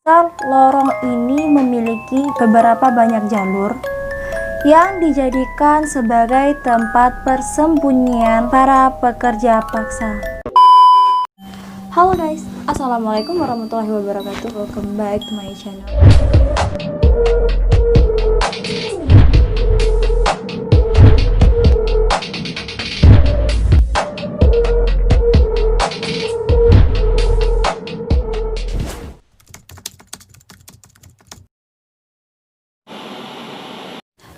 Lorong ini memiliki beberapa banyak jalur yang dijadikan sebagai tempat persembunyian para pekerja paksa. Halo guys, assalamualaikum warahmatullahi wabarakatuh. Welcome back to my channel.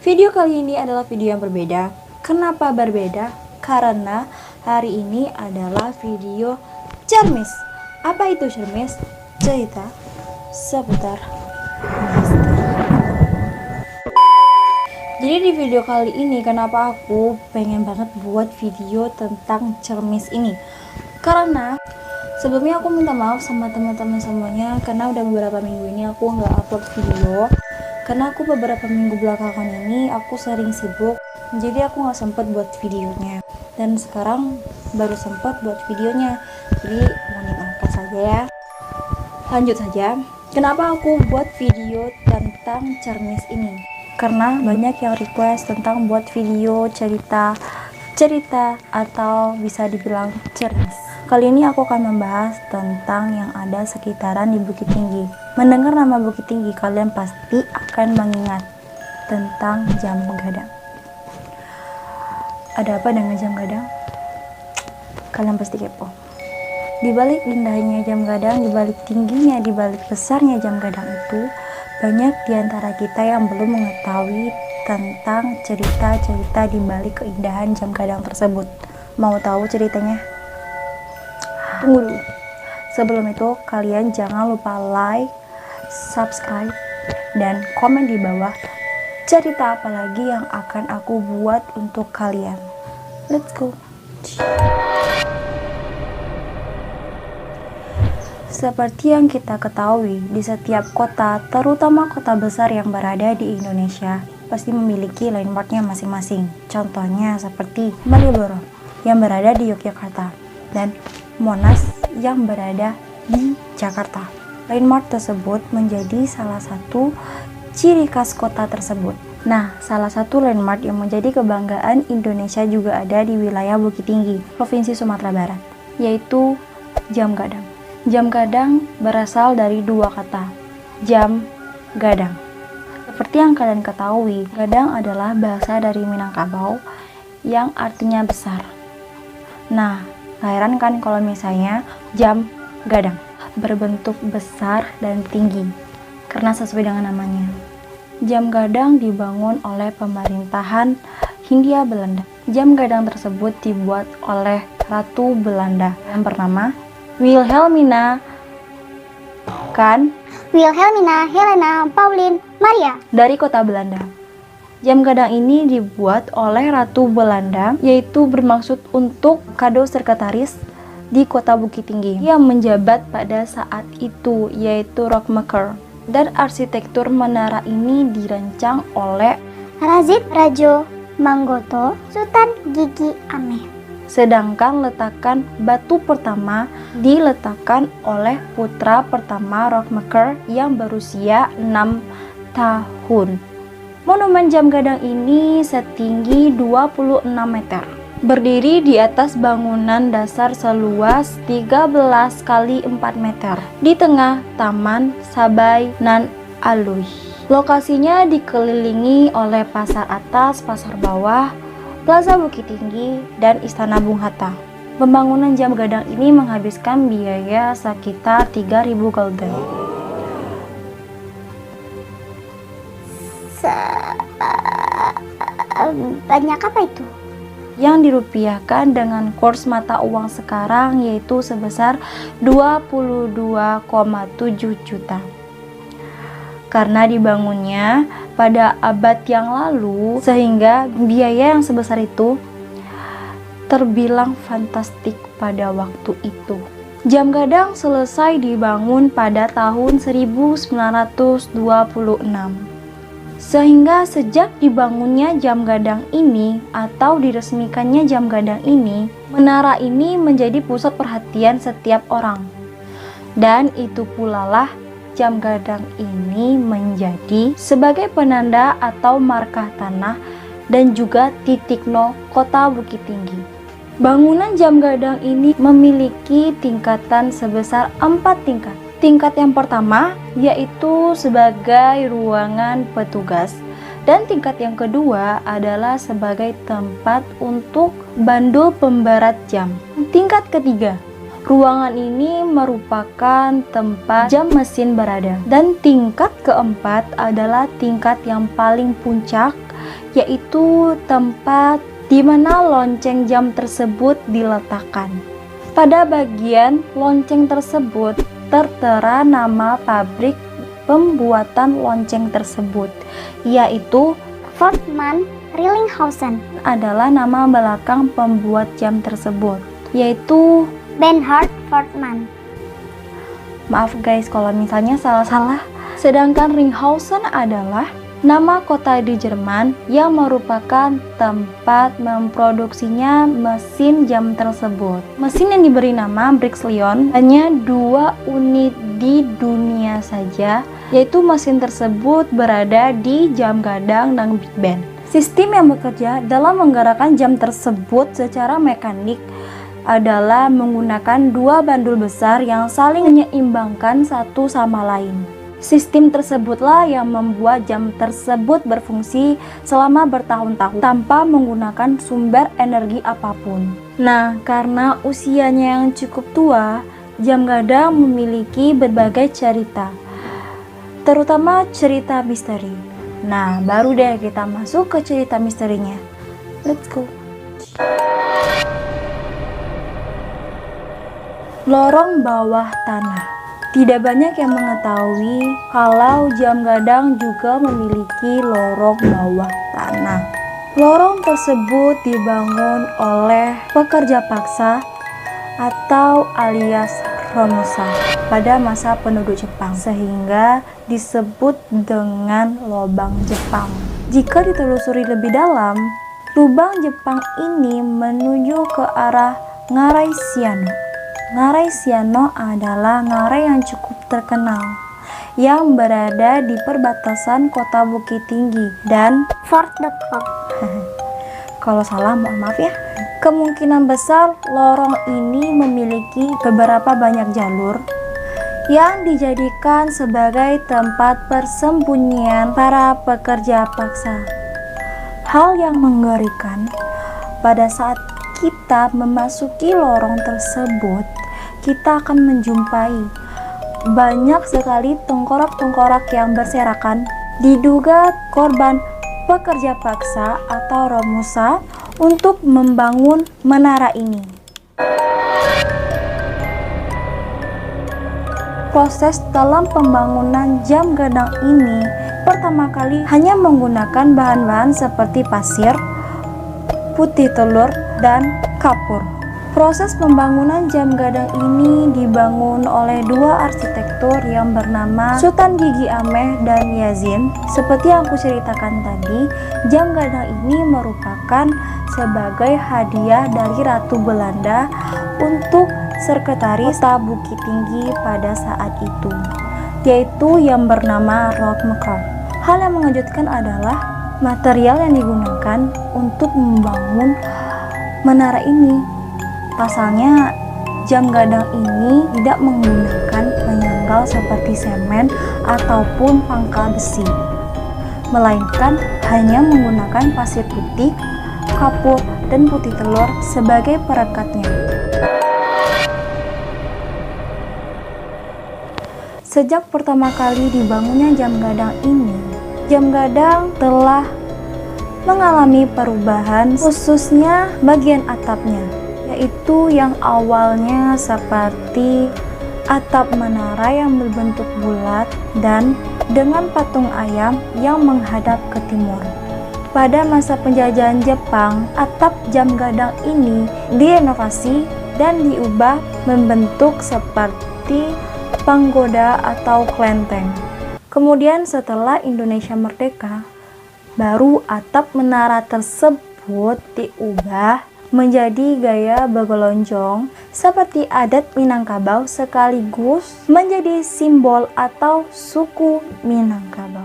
Video kali ini adalah video yang berbeda. Kenapa berbeda? Karena hari ini adalah video cermis. Apa itu cermis? Cerita seputar misteri. Jadi di video kali ini kenapa aku pengen banget buat video tentang cermis ini? Karena sebelumnya aku minta maaf sama teman-teman semuanya karena udah beberapa minggu ini aku nggak upload video. Karena aku beberapa minggu belakangan ini aku sering sibuk, jadi aku nggak sempet buat videonya. Dan sekarang baru sempet buat videonya, jadi mohon dimaafkan saja ya. Lanjut saja, kenapa aku buat video tentang cermis ini? Karena banyak yang request tentang buat video cerita atau bisa dibilang cermis. Kali ini aku akan membahas tentang yang ada sekitaran di Bukit Tinggi. Mendengar nama Bukit Tinggi, kalian pasti akan mengingat tentang Jam Gadang. Ada apa dengan Jam Gadang? Kalian pasti kepo. Di balik indahnya Jam Gadang, di balik tingginya, di balik besarnya Jam Gadang itu, banyak di antara kita yang belum mengetahui tentang cerita-cerita di balik keindahan Jam Gadang tersebut. Mau tahu ceritanya? Tunggu dulu. Sebelum itu, kalian jangan lupa like, subscribe, dan komen di bawah cerita apa lagi yang akan aku buat untuk kalian. Let's go. Seperti yang kita ketahui, di setiap kota, terutama kota besar yang berada di Indonesia, pasti memiliki landmarknya masing-masing. Contohnya seperti Malioboro yang berada di Yogyakarta dan Monas yang berada di Jakarta. Landmark tersebut menjadi salah satu ciri khas kota tersebut. Nah, salah satu landmark yang menjadi kebanggaan Indonesia juga ada di wilayah Bukit Tinggi, Provinsi Sumatera Barat, yaitu Jam Gadang. Jam Gadang berasal dari dua kata, jam, gadang. Seperti yang kalian ketahui, gadang adalah bahasa dari Minangkabau yang artinya besar. Nah, gak heran kan kalau misalnya Jam Gadang berbentuk besar dan tinggi, karena sesuai dengan namanya. Jam Gadang dibangun oleh pemerintahan Hindia Belanda. Jam Gadang tersebut dibuat oleh Ratu Belanda yang bernama Wilhelmina Helena Pauline Maria dari kota Belanda. Jam gadang ini dibuat oleh Ratu Belanda, yaitu bermaksud untuk kado sekretaris di kota Bukit Tinggi yang menjabat pada saat itu, yaitu Rockmaker. Dan arsitektur menara ini dirancang oleh Razid Rajo Manggoto Sultan Gigi Ameh. Sedangkan letakan batu pertama diletakkan oleh putra pertama Rockmaker yang berusia 6 tahun. Monumen Jam Gadang ini setinggi 26 meter. Berdiri di atas bangunan dasar seluas 13 kali 4 meter di tengah Taman Sabai Nan Alui. Lokasinya dikelilingi oleh pasar atas, pasar bawah, Plaza Bukit Tinggi, dan Istana Bung Hatta. Pembangunan Jam Gadang ini menghabiskan biaya sekitar 3.000 gulden. Banyak apa itu? Yang dirupiahkan dengan kurs mata uang sekarang yaitu sebesar 22,7 juta. Karena dibangunnya pada abad yang lalu, sehingga biaya yang sebesar itu terbilang fantastik pada waktu itu. Jam Gadang selesai dibangun pada tahun 1926. Sehingga sejak dibangunnya Jam Gadang ini atau diresmikannya Jam Gadang ini, menara ini menjadi pusat perhatian setiap orang. Dan itu pula lah jam gadang ini menjadi sebagai penanda atau markah tanah dan juga titik nol kota Bukit Tinggi. Bangunan jam gadang ini memiliki tingkatan sebesar 4 tingkat. Tingkat yang pertama yaitu sebagai ruangan petugas, dan tingkat yang kedua adalah sebagai tempat untuk bandul pembarat jam. Tingkat ketiga, ruangan ini merupakan tempat jam mesin berada. Dan tingkat keempat adalah tingkat yang paling puncak, yaitu tempat di mana lonceng jam tersebut diletakkan. Pada bagian lonceng tersebut tertera nama pabrik pembuatan lonceng tersebut, yaitu Fortman Rillinghausen. adalah nama belakang pembuat jam tersebut, yaitu Bernhard Fortman. maaf guys kalau misalnya salah-salah. Sedangkan Ringhausen adalah nama kota di Jerman yang merupakan tempat memproduksinya mesin jam tersebut. Mesin yang diberi nama Brixlion hanya 2 unit di dunia saja, yaitu mesin tersebut berada di jam gadang dan Big Ben. Sistem yang bekerja dalam menggerakkan jam tersebut secara mekanik adalah menggunakan 2 bandul besar yang saling menyeimbangkan satu sama lain. Sistem tersebutlah yang membuat jam tersebut berfungsi selama bertahun-tahun tanpa menggunakan sumber energi apapun. Nah, karena usianya yang cukup tua, jam gadang memiliki berbagai cerita, terutama cerita misteri. Nah, baru deh kita masuk ke cerita misterinya. Let's go. Lorong bawah tanah. Tidak banyak yang mengetahui kalau jam gadang juga memiliki lorong bawah tanah. Lorong tersebut dibangun oleh pekerja paksa atau alias Romusa pada masa penduduk Jepang, sehingga disebut dengan lubang Jepang. Jika ditelusuri lebih dalam, lubang Jepang ini menuju ke arah Ngarai Siano. Ngarai Siano adalah ngarai yang cukup terkenal yang berada di perbatasan kota Bukit Tinggi dan Fort de Kock. kalau salah mohon maaf ya. Kemungkinan besar lorong ini memiliki beberapa banyak jalur yang dijadikan sebagai tempat persembunyian para pekerja paksa. Hal yang mengerikan, pada saat kita memasuki lorong tersebut, kita akan menjumpai banyak sekali tengkorak-tengkorak yang berserakan. Diduga korban pekerja paksa atau Romusa untuk membangun menara ini. Proses dalam pembangunan jam gadang ini pertama kali hanya menggunakan bahan-bahan seperti pasir, putih telur, dan kapur. Proses pembangunan jam gadang ini dibangun oleh 2 arsitektur yang bernama Sultan Gigi Ameh dan Yazin. Seperti yang aku ceritakan tadi, jam gadang ini merupakan sebagai hadiah dari Ratu Belanda untuk sekretaris kota Bukit Tinggi pada saat itu, yaitu yang bernama Rob McCall. Hal yang mengejutkan adalah material yang digunakan untuk membangun menara ini. Pasalnya, jam gadang ini tidak menggunakan penyanggal seperti semen ataupun pangkal besi, melainkan hanya menggunakan pasir putih, kapur, dan putih telur sebagai perekatnya. Sejak pertama kali dibangunnya jam gadang ini, jam gadang telah mengalami perubahan, khususnya bagian atapnya, yaitu yang awalnya seperti atap menara yang berbentuk bulat dan dengan patung ayam yang menghadap ke timur. Pada masa penjajahan Jepang, atap jam gadang ini direnovasi dan diubah membentuk seperti panggoda atau kelenteng. Kemudian setelah Indonesia merdeka, baru atap menara tersebut diubah menjadi gaya bergelonjong seperti adat Minangkabau sekaligus menjadi simbol atau suku Minangkabau.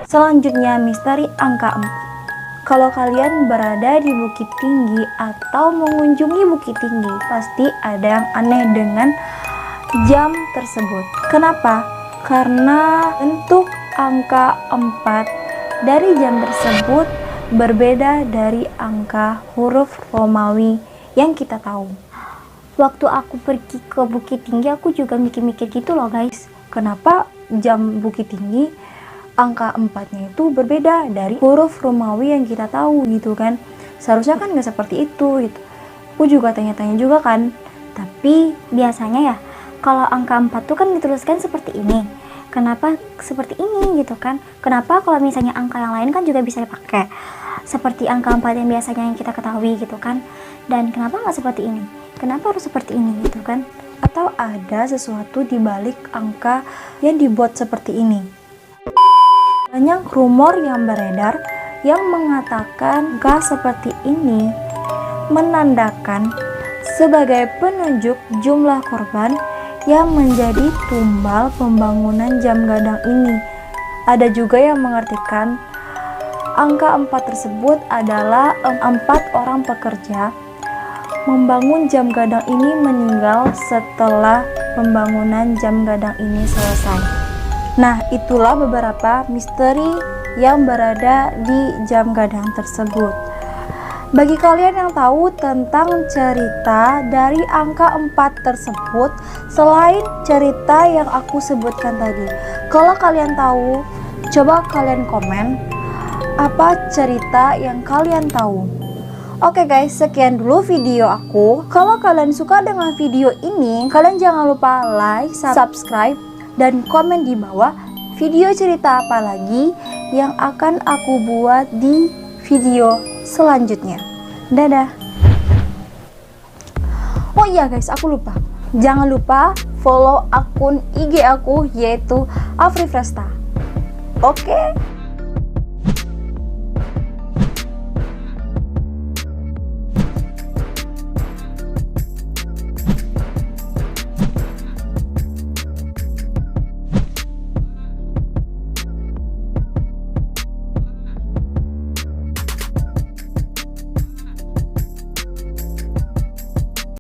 Selanjutnya misteri angka 4. Kalau kalian berada di Bukit Tinggi atau mengunjungi Bukit Tinggi, pasti ada yang aneh dengan jam tersebut. Kenapa? Karena bentuk angka 4 dari jam tersebut berbeda dari angka huruf Romawi yang kita tahu. Waktu aku pergi ke Bukit Tinggi, aku juga mikir-mikir gitu loh guys. Kenapa jam Bukit Tinggi angka 4-nya itu berbeda dari huruf Romawi yang kita tahu gitu kan. Seharusnya kan nggak seperti itu gitu. Aku juga tanya-tanya juga kan. Tapi biasanya ya kalau angka 4 tuh kan dituliskan seperti ini. Kenapa seperti ini gitu kan? Kenapa kalau misalnya angka yang lain kan juga bisa dipakai seperti angka 4 yang biasanya yang kita ketahui gitu kan? Dan kenapa nggak seperti ini? Kenapa harus seperti ini gitu kan? Atau ada sesuatu di balik angka yang dibuat seperti ini? Banyak rumor yang beredar yang mengatakan angka seperti ini menandakan sebagai penunjuk jumlah korban yang menjadi tumbal pembangunan jam gadang ini. Ada juga yang mengartikan angka 4 tersebut adalah 4 orang pekerja membangun jam gadang ini meninggal setelah pembangunan jam gadang ini selesai. Nah, itulah beberapa misteri yang berada di jam gadang tersebut. Bagi kalian yang tahu tentang cerita dari angka 4 tersebut, selain cerita yang aku sebutkan tadi, kalau kalian tahu, coba kalian komen apa cerita yang kalian tahu. Oke guys, sekian dulu video aku. Kalau kalian suka dengan video ini, kalian jangan lupa like, subscribe, dan komen di bawah video cerita apa lagi yang akan aku buat di video selanjutnya. Dadah. Oh iya guys, aku lupa. Jangan lupa follow akun IG aku yaitu Afrifresta. Oke?